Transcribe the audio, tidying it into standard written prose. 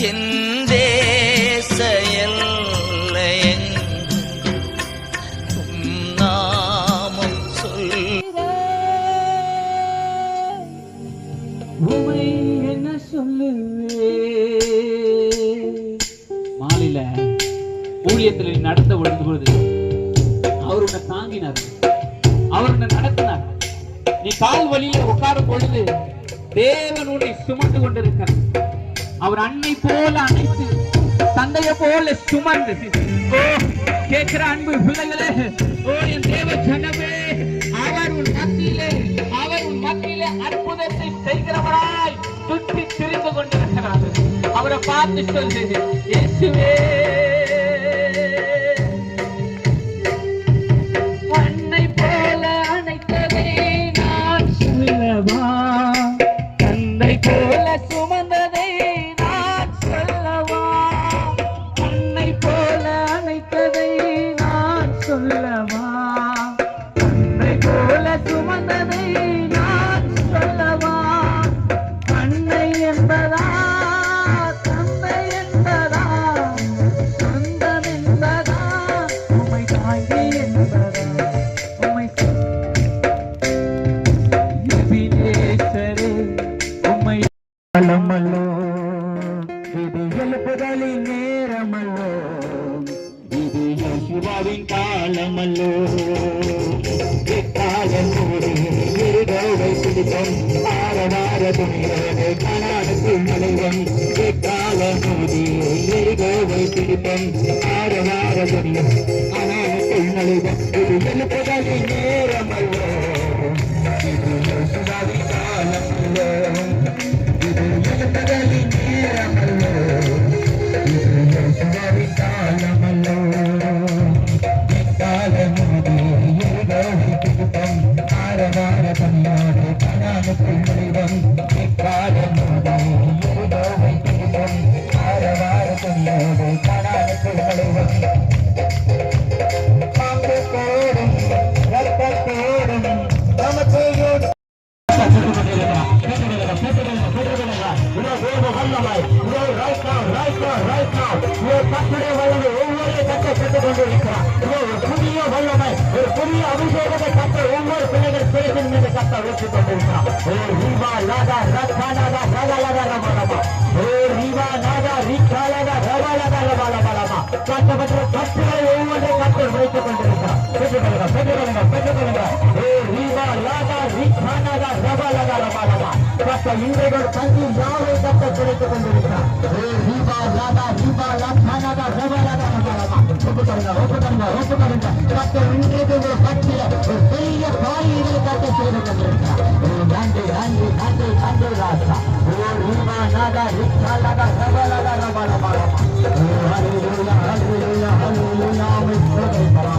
என் தேச எல்லையெங்கும் உம் நாமம் உமை என்ன சொல்லுவே. மாலையில ஊழியத்தில் நடத்த விழுந்த பொழுது அவர் உன்னை தாங்கினார், அவர் உன்னை நடத்தினார். நீ கால் வழியில உட்காரும் பொழுது தேவன் உன்னை சுமந்து கொண்டிருக்கிறார். அவர் அன்னை போல அணைத்து தந்தைய போல சுமந்து கேட்கிற அன்பு பிள்ளைகளே, ஓ என் தேவ ஜனமே, அவர் உன் மத்தியிலே அற்புதத்தை செய்கிறவராய் சுற்றி திரிந்து கொண்டிருக்கிறார். அவரை பார்த்து சொல்லு, இயேசுவே அன்னை போல அணைத்ததை நான் சொல்லவா, தந்தை போல சுமந்ததை நான் சொல்லவா, அன்னை போல அணைத்ததை நான் சொல்லவா, தந்தை போல சுமந்ததை நான் சொல்லவா, அன்னை என்பதா தந்தை என்பதா சொந்தம் என்பதா உமை தாங்கி என்பதா உமை உமை காலமல்லோ இது எழுப்புதலின் நேரமல்லோ, இது யேசுவின் காலமல்லோ. காலமோடு இருகோவை பிடித்தம் ஆரவார துணியோடு கனானுக்குள் நுழைவன். காலமோடு இருகோவை பிடித்தம் ஆரவார துணியம் கனானுக்குள் நுழைவன். இது எழுப்புதலின் நேரமல்லோ, இது யேசுவின் காலமல்லோ, இது எழுப்புதலின் நேரமல்லோ, இது யேசுவின் காலமல்லோ. காலமோடு இருகோவை பிடித்தம் ஆரவார துணியோடு கனானுக்குள் நுழைவன். காலமோடு இருகோவை பிடித்தம் ஆரவார துணியோடு கனானுக்குள் நுழைவன். பாம்பத்தோடும் ரத்தத்தோடும் நமக்கையோடு புதிய வல்லமை, ஒரு புதிய அபிஷேகத்தை கட்ட ஒவ்வொரு பிள்ளைகள் பேசின் மீது கட்ட ஊற்றிக் கொண்டிருக்கிறார். கட்டப்பட்ட கட்டுகளை ஒவ்வொன்றை கட்டல் வைத்துக் கொண்டிருக்கிறார். பெற்றுக்கொள்ளுங்க, பெற்றுக்கொள்ளுங்க, பெற்றுக்கொள்ளுங்க. கட்ட இன்றைகள் தங்கி யாவை கட்ட கிடைத்துக் கொண்டிருக்கிறார். கட்ட இன்றைக்கு ஒரு கட்டில ஒரு பெரிய காரியங்களை கட்ட செய்து கொண்டிருக்கிறார். நன்றி நன்றி நன்றி நன்றி ராசா. Hallelujah, hallelujah, hallelujah, hallelujah.